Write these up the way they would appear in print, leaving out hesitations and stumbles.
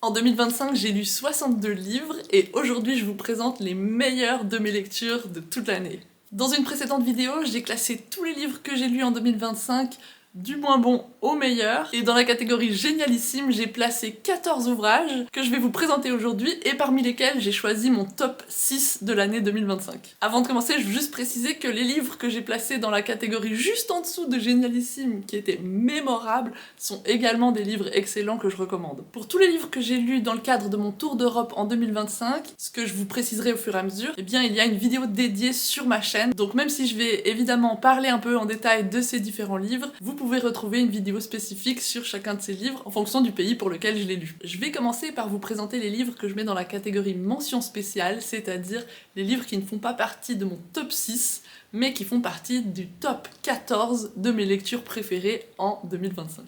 En 2025, j'ai lu 62 livres et aujourd'hui je vous présente les meilleurs de mes lectures de toute l'année. Dans une précédente vidéo, j'ai classé tous les livres que j'ai lus en 2025 du moins bon au meilleur, et dans la catégorie génialissime, j'ai placé 14 ouvrages que je vais vous présenter aujourd'hui et parmi lesquels j'ai choisi mon top 6 de l'année 2025. Avant de commencer, je veux juste préciser que les livres que j'ai placés dans la catégorie juste en dessous de génialissime, qui étaient mémorables, sont également des livres excellents que je recommande. Pour tous les livres que j'ai lus dans le cadre de mon tour d'Europe en 2025, ce que je vous préciserai au fur et à mesure, eh bien il y a une vidéo dédiée sur ma chaîne, donc même si je vais évidemment parler un peu en détail de ces différents livres, vous pouvez retrouver une vidéo spécifique sur chacun de ces livres en fonction du pays pour lequel je l'ai lu. Je vais commencer par vous présenter les livres que je mets dans la catégorie mention spéciale, c'est-à-dire les livres qui ne font pas partie de mon top 6, mais qui font partie du top 14 de mes lectures préférées en 2025.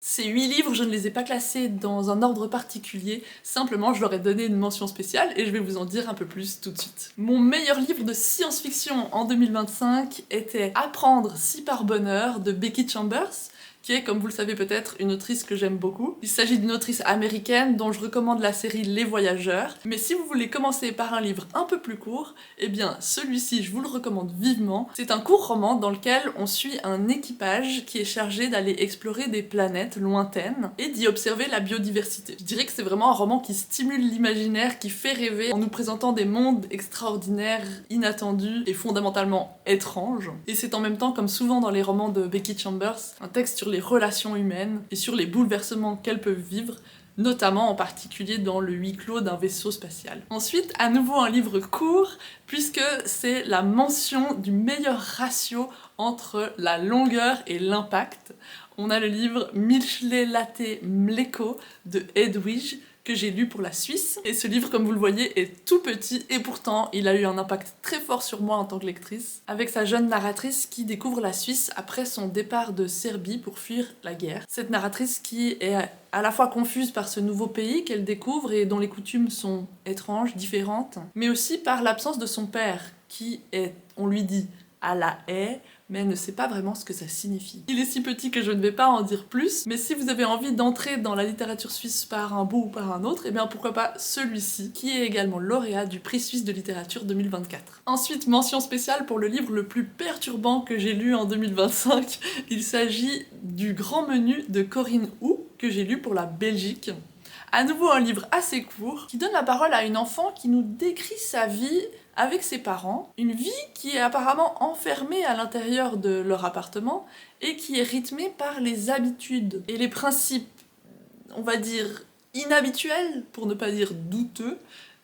Ces 8 livres, je ne les ai pas classés dans un ordre particulier, simplement je leur ai donné une mention spéciale et je vais vous en dire un peu plus tout de suite. Mon meilleur livre de science-fiction en 2025 était Apprendre si par bonheur de Becky Chambers, qui est, comme vous le savez peut-être, une autrice que j'aime beaucoup. Il s'agit d'une autrice américaine dont je recommande la série Les Voyageurs, mais si vous voulez commencer par un livre un peu plus court, eh bien celui-ci je vous le recommande vivement. C'est un court roman dans lequel on suit un équipage qui est chargé d'aller explorer des planètes lointaines et d'y observer la biodiversité. Je dirais que c'est vraiment un roman qui stimule l'imaginaire, qui fait rêver en nous présentant des mondes extraordinaires, inattendus et fondamentalement étranges. Et c'est en même temps, comme souvent dans les romans de Becky Chambers, un texte sur les relations humaines et sur les bouleversements qu'elles peuvent vivre, notamment en particulier dans le huis clos d'un vaisseau spatial. Ensuite, à nouveau un livre court, puisque c'est la mention du meilleur ratio entre la longueur et l'impact. On a le livre Milchle Latte Mleko de Hedwige, que j'ai lu pour la Suisse, et ce livre, comme vous le voyez, est tout petit, et pourtant il a eu un impact très fort sur moi en tant que lectrice, avec sa jeune narratrice qui découvre la Suisse après son départ de Serbie pour fuir la guerre. Cette narratrice qui est à la fois confuse par ce nouveau pays qu'elle découvre et dont les coutumes sont étranges, différentes, mais aussi par l'absence de son père, qui est, on lui dit, à la haie, mais elle ne sait pas vraiment ce que ça signifie. Il est si petit que je ne vais pas en dire plus, mais si vous avez envie d'entrer dans la littérature suisse par un bout ou par un autre, et bien pourquoi pas celui-ci, qui est également lauréat du prix suisse de littérature 2024. Ensuite, mention spéciale pour le livre le plus perturbant que j'ai lu en 2025, il s'agit du Grand Menu de Corinne Hou, que j'ai lu pour la Belgique. À nouveau un livre assez court, qui donne la parole à une enfant qui nous décrit sa vie avec ses parents, une vie qui est apparemment enfermée à l'intérieur de leur appartement et qui est rythmée par les habitudes et les principes, on va dire, inhabituels, pour ne pas dire douteux,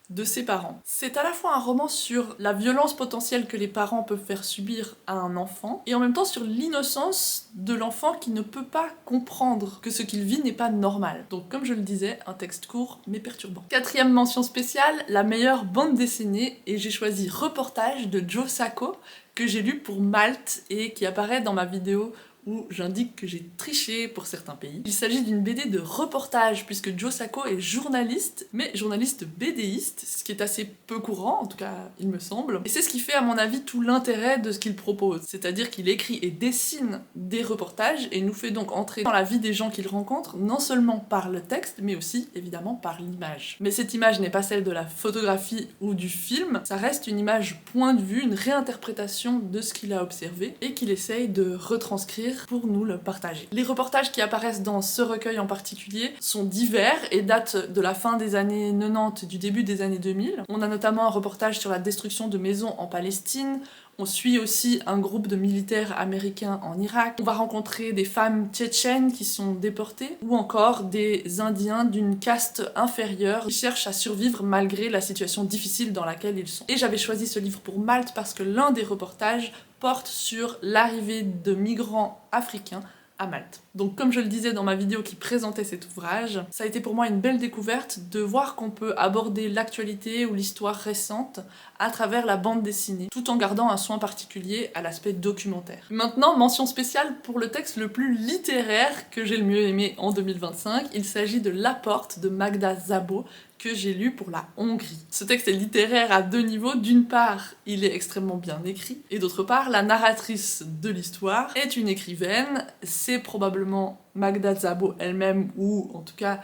de ses parents. C'est à la fois un roman sur la violence potentielle que les parents peuvent faire subir à un enfant, et en même temps sur l'innocence de l'enfant qui ne peut pas comprendre que ce qu'il vit n'est pas normal. Donc comme je le disais, un texte court mais perturbant. Quatrième mention spéciale, la meilleure bande dessinée, et j'ai choisi Reportage de Joe Sacco, que j'ai lu pour Malte et qui apparaît dans ma vidéo où j'indique que j'ai triché pour certains pays. Il s'agit d'une BD de reportage, puisque Joe Sacco est journaliste, mais journaliste BDiste, ce qui est assez peu courant, en tout cas il me semble. Et c'est ce qui fait à mon avis tout l'intérêt de ce qu'il propose, c'est-à-dire qu'il écrit et dessine des reportages et nous fait donc entrer dans la vie des gens qu'il rencontre, non seulement par le texte, mais aussi évidemment par l'image. Mais cette image n'est pas celle de la photographie ou du film, ça reste une image point de vue, une réinterprétation de ce qu'il a observé et qu'il essaye de retranscrire pour nous le partager. Les reportages qui apparaissent dans ce recueil en particulier sont divers et datent de la fin des années 90, du début des années 2000. On a notamment un reportage sur la destruction de maisons en Palestine, on suit aussi un groupe de militaires américains en Irak, on va rencontrer des femmes tchétchènes qui sont déportées, ou encore des Indiens d'une caste inférieure qui cherchent à survivre malgré la situation difficile dans laquelle ils sont. Et j'avais choisi ce livre pour Malte parce que l'un des reportages porte sur l'arrivée de migrants africains à Malte. Donc comme je le disais dans ma vidéo qui présentait cet ouvrage, ça a été pour moi une belle découverte de voir qu'on peut aborder l'actualité ou l'histoire récente à travers la bande dessinée, tout en gardant un soin particulier à l'aspect documentaire. Maintenant, mention spéciale pour le texte le plus littéraire que j'ai le mieux aimé en 2025, il s'agit de La Porte de Magda Szabó, que j'ai lu pour la Hongrie. Ce texte est littéraire à deux niveaux. D'une part, il est extrêmement bien écrit, et d'autre part, la narratrice de l'histoire est une écrivaine, c'est probablement Magda Szabó elle-même, ou en tout cas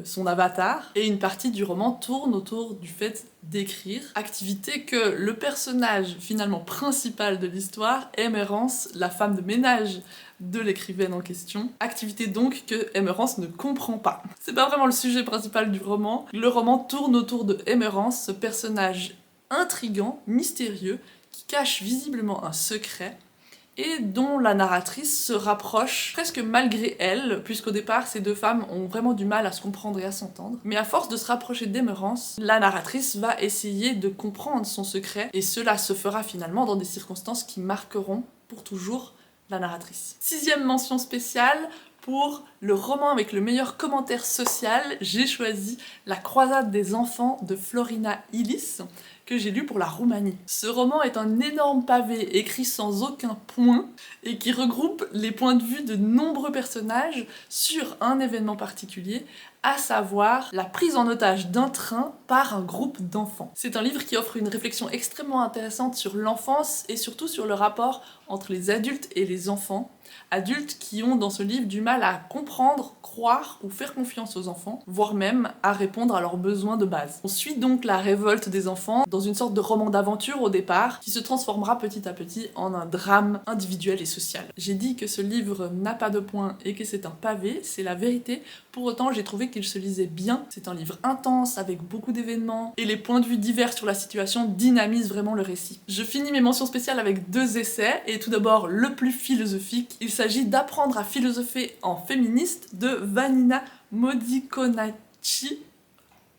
son avatar, et une partie du roman tourne autour du fait d'écrire, activité que le personnage finalement principal de l'histoire, Emerence, la femme de ménage de l'écrivaine en question, activité donc que Emerence ne comprend pas. C'est pas vraiment le sujet principal du roman, le roman tourne autour de Emerence, ce personnage intrigant, mystérieux, qui cache visiblement un secret, et dont la narratrice se rapproche presque malgré elle, puisqu'au départ ces deux femmes ont vraiment du mal à se comprendre et à s'entendre. Mais à force de se rapprocher d'Emerence, la narratrice va essayer de comprendre son secret, et cela se fera finalement dans des circonstances qui marqueront pour toujours la narratrice. 6e mention spéciale, pour le roman avec le meilleur commentaire social, j'ai choisi La croisade des enfants de Florina Illis, que j'ai lu pour la Roumanie. Ce roman est un énorme pavé écrit sans aucun point et qui regroupe les points de vue de nombreux personnages sur un événement particulier, à savoir la prise en otage d'un train par un groupe d'enfants. C'est un livre qui offre une réflexion extrêmement intéressante sur l'enfance et surtout sur le rapport entre les adultes et les enfants. Adultes qui ont dans ce livre du mal à comprendre, croire ou faire confiance aux enfants, voire même à répondre à leurs besoins de base. On suit donc la révolte des enfants dans une sorte de roman d'aventure au départ, qui se transformera petit à petit en un drame individuel et social. J'ai dit que ce livre n'a pas de points et que c'est un pavé, c'est la vérité. Pour autant, j'ai trouvé qu'il se lisait bien. C'est un livre intense, avec beaucoup d'événements, et les points de vue divers sur la situation dynamisent vraiment le récit. Je finis mes mentions spéciales avec 2 essais, et tout d'abord le plus philosophique. Il s'agit d'Apprendre à philosopher en féministe de Vanina Modiconacci.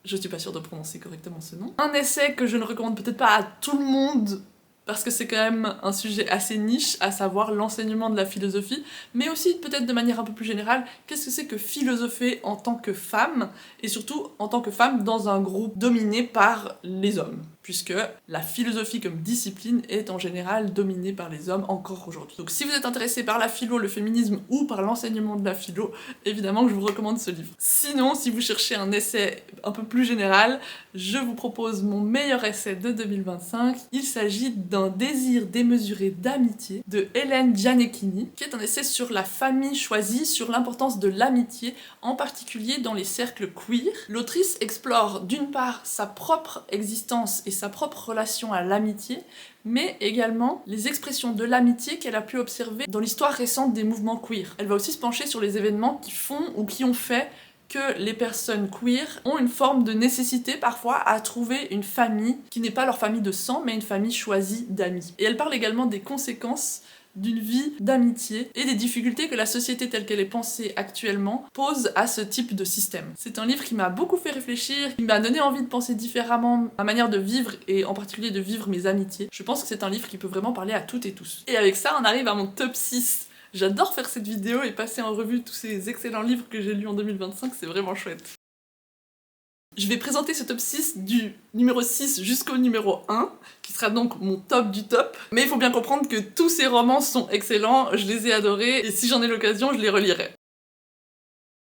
Je suis pas sûre de prononcer correctement ce nom. Un essai que je ne recommande peut-être pas à tout le monde, parce que c'est quand même un sujet assez niche, à savoir l'enseignement de la philosophie, mais aussi peut-être de manière un peu plus générale, qu'est-ce que c'est que philosopher en tant que femme, et surtout en tant que femme dans un groupe dominé par les hommes, puisque la philosophie comme discipline est en général dominée par les hommes encore aujourd'hui. Donc si vous êtes intéressé par la philo, le féminisme ou par l'enseignement de la philo, évidemment que je vous recommande ce livre. Sinon, si vous cherchez un essai un peu plus général, je vous propose mon meilleur essai de 2025. Il s'agit d'un désir démesuré d'amitié de Hélène Gianecchini, qui est un essai sur la famille choisie, sur l'importance de l'amitié, en particulier dans les cercles queer. L'autrice explore d'une part sa propre existence et sa propre relation à l'amitié, mais également les expressions de l'amitié qu'elle a pu observer dans l'histoire récente des mouvements queer. Elle va aussi se pencher sur les événements qui font ou qui ont fait que les personnes queer ont une forme de nécessité parfois à trouver une famille qui n'est pas leur famille de sang, mais une famille choisie d'amis. Et elle parle également des conséquences d'une vie d'amitié et des difficultés que la société telle qu'elle est pensée actuellement pose à ce type de système. C'est un livre qui m'a beaucoup fait réfléchir, qui m'a donné envie de penser différemment ma manière de vivre et en particulier de vivre mes amitiés. Je pense que c'est un livre qui peut vraiment parler à toutes et tous. Et avec ça, on arrive à mon top 6. J'adore faire cette vidéo et passer en revue tous ces excellents livres que j'ai lus en 2025, c'est vraiment chouette. Je vais présenter ce top 6 du numéro 6 jusqu'au numéro 1, qui sera donc mon top du top. Mais il faut bien comprendre que tous ces romans sont excellents, je les ai adorés, et si j'en ai l'occasion, je les relirai.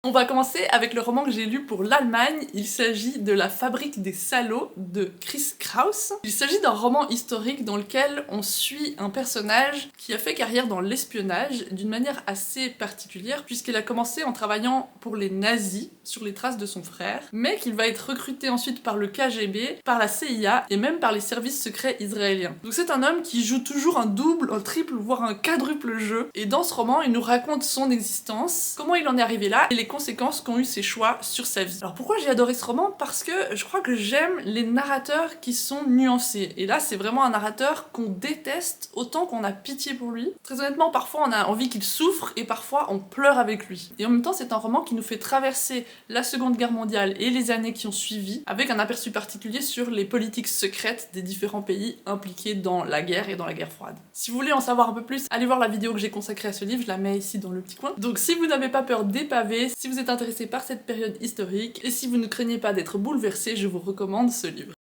On va commencer avec le roman que j'ai lu pour l'Allemagne. Il s'agit de La Fabrique des salauds de Chris Kraus. Il s'agit d'un roman historique dans lequel on suit un personnage qui a fait carrière dans l'espionnage d'une manière assez particulière, puisqu'il a commencé en travaillant pour les nazis sur les traces de son frère, mais qu'il va être recruté ensuite par le KGB, par la CIA et même par les services secrets israéliens. Donc c'est un homme qui joue toujours un double, un triple, voire un quadruple jeu, et dans ce roman, il nous raconte son existence, comment il en est arrivé là, et les conséquences qu'ont eu ses choix sur sa vie. Alors pourquoi j'ai adoré ce roman? Parce que je crois que j'aime les narrateurs qui sont nuancés. Et là, c'est vraiment un narrateur qu'on déteste autant qu'on a pitié pour lui. Très honnêtement, parfois on a envie qu'il souffre et parfois on pleure avec lui. Et en même temps, c'est un roman qui nous fait traverser la Seconde Guerre mondiale et les années qui ont suivi, avec un aperçu particulier sur les politiques secrètes des différents pays impliqués dans la guerre et dans la guerre froide. Si vous voulez en savoir un peu plus, allez voir la vidéo que j'ai consacrée à ce livre, je la mets ici dans le petit coin. Donc si vous n'avez pas peur des pavés, si vous êtes intéressé par cette période historique, et si vous ne craignez pas d'être bouleversé, je vous recommande ce livre.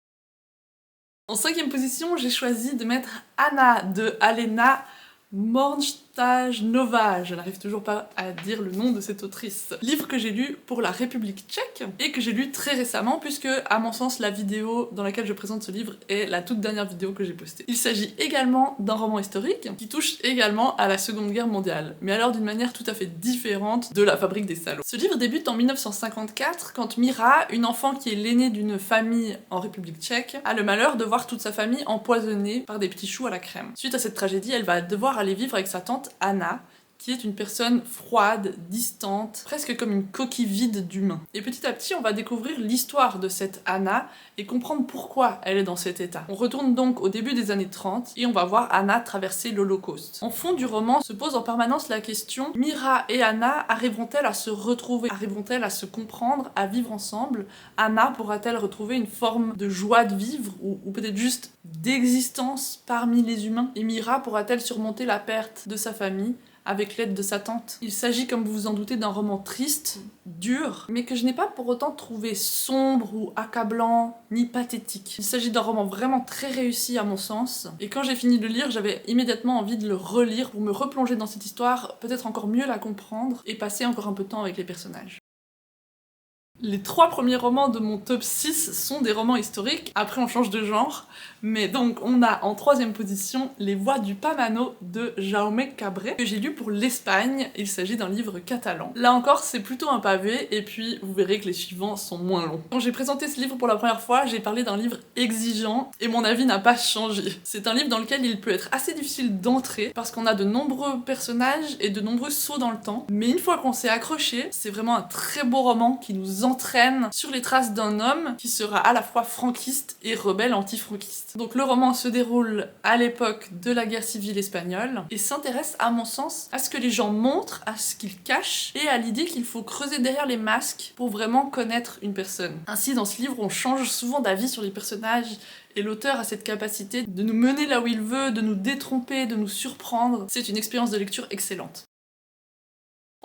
En 5e position, j'ai choisi de mettre Anna de Alena Morgenstern. Štaňová, je n'arrive toujours pas à dire le nom de cette autrice. Livre que j'ai lu pour la République tchèque et que j'ai lu très récemment puisque, à mon sens, la vidéo dans laquelle je présente ce livre est la toute dernière vidéo que j'ai postée. Il s'agit également d'un roman historique qui touche également à la Seconde Guerre mondiale, mais alors d'une manière tout à fait différente de La Fabrique des salauds. Ce livre débute en 1954 quand Mira, une enfant qui est l'aînée d'une famille en République tchèque, a le malheur de voir toute sa famille empoisonnée par des petits choux à la crème. Suite à cette tragédie, elle va devoir aller vivre avec sa tante Anna, qui est une personne froide, distante, presque comme une coquille vide d'humain. Et petit à petit, on va découvrir l'histoire de cette Anna et comprendre pourquoi elle est dans cet état. On retourne donc au début des années 30 et on va voir Anna traverser l'Holocauste. En fond du roman se pose en permanence la question: Mira et Anna arriveront-elles à se retrouver? Arriveront-elles à se comprendre, à vivre ensemble? Anna pourra-t-elle retrouver une forme de joie de vivre ou peut-être juste d'existence parmi les humains? Et Mira pourra-t-elle surmonter la perte de sa famille avec l'aide de sa tante? Il s'agit, comme vous vous en doutez, d'un roman triste, dur, mais que je n'ai pas pour autant trouvé sombre ou accablant, ni pathétique. Il s'agit d'un roman vraiment très réussi à mon sens, et quand j'ai fini de le lire, j'avais immédiatement envie de le relire pour me replonger dans cette histoire, peut-être encore mieux la comprendre, et passer encore un peu de temps avec les personnages. Les 3 premiers romans de mon top 6 sont des romans historiques, après on change de genre, mais donc on a en 3ème position Les Voix du Pamano de Jaume Cabré, que j'ai lu pour l'Espagne. Il s'agit d'un livre catalan. Là encore, c'est plutôt un pavé, et puis vous verrez que les suivants sont moins longs. Quand j'ai présenté ce livre pour la première fois, j'ai parlé d'un livre exigeant, et mon avis n'a pas changé. C'est un livre dans lequel il peut être assez difficile d'entrer, parce qu'on a de nombreux personnages et de nombreux sauts dans le temps, mais une fois qu'on s'est accroché, c'est vraiment un très beau roman qui nous entraîne sur les traces d'un homme qui sera à la fois franquiste et rebelle anti-franquiste. Donc le roman se déroule à l'époque de la guerre civile espagnole et s'intéresse, à mon sens, à ce que les gens montrent, à ce qu'ils cachent et à l'idée qu'il faut creuser derrière les masques pour vraiment connaître une personne. Ainsi, dans ce livre, on change souvent d'avis sur les personnages et l'auteur a cette capacité de nous mener là où il veut, de nous détromper, de nous surprendre. C'est une expérience de lecture excellente.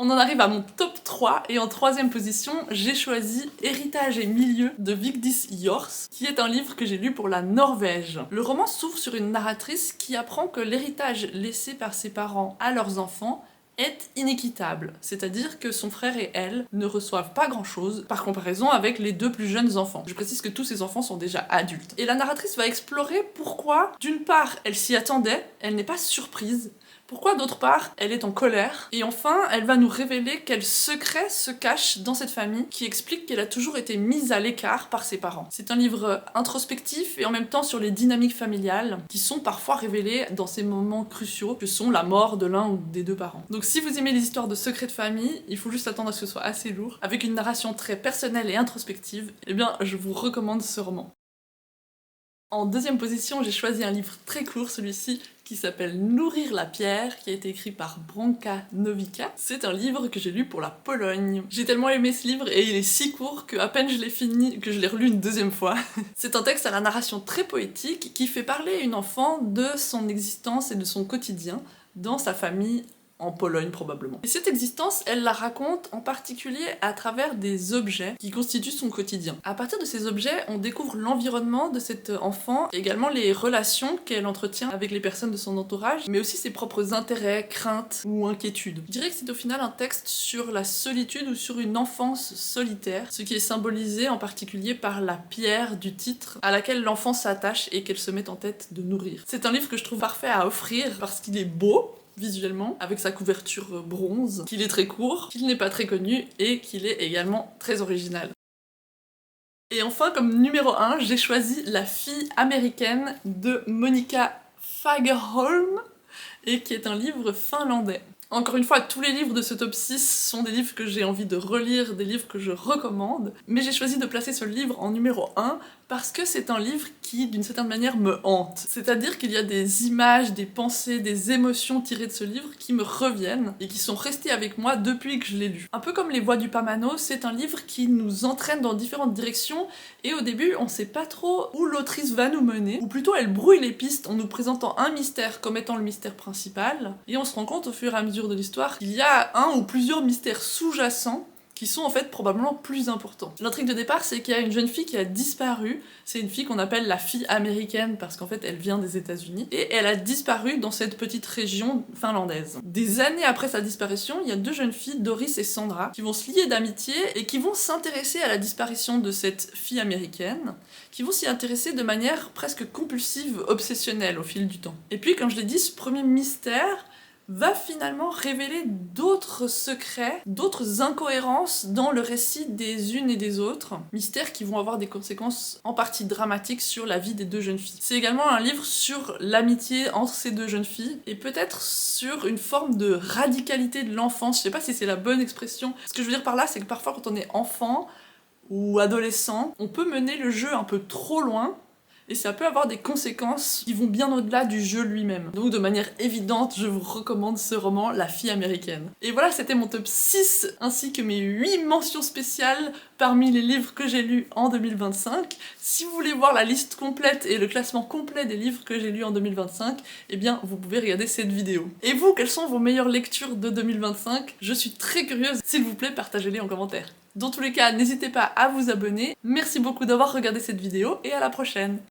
On en arrive à mon top 3 et en 3ème position, j'ai choisi Héritage et milieu de Vigdis Hjorth, qui est un livre que j'ai lu pour la Norvège. Le roman s'ouvre sur une narratrice qui apprend que l'héritage laissé par ses parents à leurs enfants est inéquitable, c'est-à-dire que son frère et elle ne reçoivent pas grand-chose par comparaison avec les 2 plus jeunes enfants. Je précise que tous ces enfants sont déjà adultes. Et la narratrice va explorer pourquoi, d'une part, elle s'y attendait, elle n'est pas surprise, pourquoi d'autre part, elle est en colère, et enfin, elle va nous révéler quel secret se cache dans cette famille qui explique qu'elle a toujours été mise à l'écart par ses parents. C'est un livre introspectif et en même temps sur les dynamiques familiales qui sont parfois révélées dans ces moments cruciaux que sont la mort de l'un ou des 2 parents. Donc si vous aimez les histoires de secrets de famille, il faut juste attendre à ce que ce soit assez lourd, avec une narration très personnelle et introspective, eh bien je vous recommande ce roman. En 2ème position, j'ai choisi un livre très court, celui-ci, qui s'appelle Nourrir la pierre, qui a été écrit par Branka Novica. C'est un livre que j'ai lu pour la Pologne. J'ai tellement aimé ce livre et il est si court que à peine je l'ai fini, que je l'ai relu une 2ème fois. C'est un texte à la narration très poétique qui fait parler une enfant de son existence et de son quotidien dans sa famille en Pologne probablement. Et cette existence, elle la raconte en particulier à travers des objets qui constituent son quotidien. À partir de ces objets, on découvre l'environnement de cet enfant, et également les relations qu'elle entretient avec les personnes de son entourage, mais aussi ses propres intérêts, craintes ou inquiétudes. Je dirais que c'est au final un texte sur la solitude ou sur une enfance solitaire, ce qui est symbolisé en particulier par la pierre du titre à laquelle l'enfant s'attache et qu'elle se met en tête de nourrir. C'est un livre que je trouve parfait à offrir parce qu'il est beau, visuellement, avec sa couverture bronze, qu'il est très court, qu'il n'est pas très connu et qu'il est également très original. Et enfin, comme numéro 1, j'ai choisi La fille américaine de Monica Fagerholm, et qui est un livre finlandais. Encore une fois, tous les livres de ce top 6 sont des livres que j'ai envie de relire, des livres que je recommande, mais j'ai choisi de placer ce livre en numéro 1 parce que c'est un livre qui, d'une certaine manière, me hante. C'est-à-dire qu'il y a des images, des pensées, des émotions tirées de ce livre qui me reviennent et qui sont restées avec moi depuis que je l'ai lu. Un peu comme Les Voix du Pamano, c'est un livre qui nous entraîne dans différentes directions et au début, on sait pas trop où l'autrice va nous mener, ou plutôt elle brouille les pistes en nous présentant un mystère comme étant le mystère principal, et on se rend compte au fur et à mesure de l'histoire qu'il y a un ou plusieurs mystères sous-jacents qui sont en fait probablement plus importants. L'intrigue de départ, c'est qu'il y a une jeune fille qui a disparu. C'est une fille qu'on appelle la fille américaine parce qu'en fait elle vient des États-Unis et elle a disparu dans cette petite région finlandaise. Des années après sa disparition, il y a deux jeunes filles, Doris et Sandra, qui vont se lier d'amitié et qui vont s'intéresser à la disparition de cette fille américaine, qui vont s'y intéresser de manière presque compulsive, obsessionnelle au fil du temps. Et puis, comme je l'ai dit, ce premier mystère va finalement révéler d'autres secrets, d'autres incohérences dans le récit des unes et des autres, mystères qui vont avoir des conséquences en partie dramatiques sur la vie des deux jeunes filles. C'est également un livre sur l'amitié entre ces deux jeunes filles, et peut-être sur une forme de radicalité de l'enfance. Je sais pas si c'est la bonne expression. Ce que je veux dire par là, c'est que parfois quand on est enfant ou adolescent, on peut mener le jeu un peu trop loin, et ça peut avoir des conséquences qui vont bien au-delà du jeu lui-même. Donc de manière évidente, je vous recommande ce roman, La fille américaine. Et voilà, c'était mon top 6, ainsi que mes 8 mentions spéciales parmi les livres que j'ai lus en 2025. Si vous voulez voir la liste complète et le classement complet des livres que j'ai lus en 2025, eh bien vous pouvez regarder cette vidéo. Et vous, quelles sont vos meilleures lectures de 2025? Je suis très curieuse, s'il vous plaît, partagez-les en commentaire. Dans tous les cas, n'hésitez pas à vous abonner. Merci beaucoup d'avoir regardé cette vidéo et à la prochaine.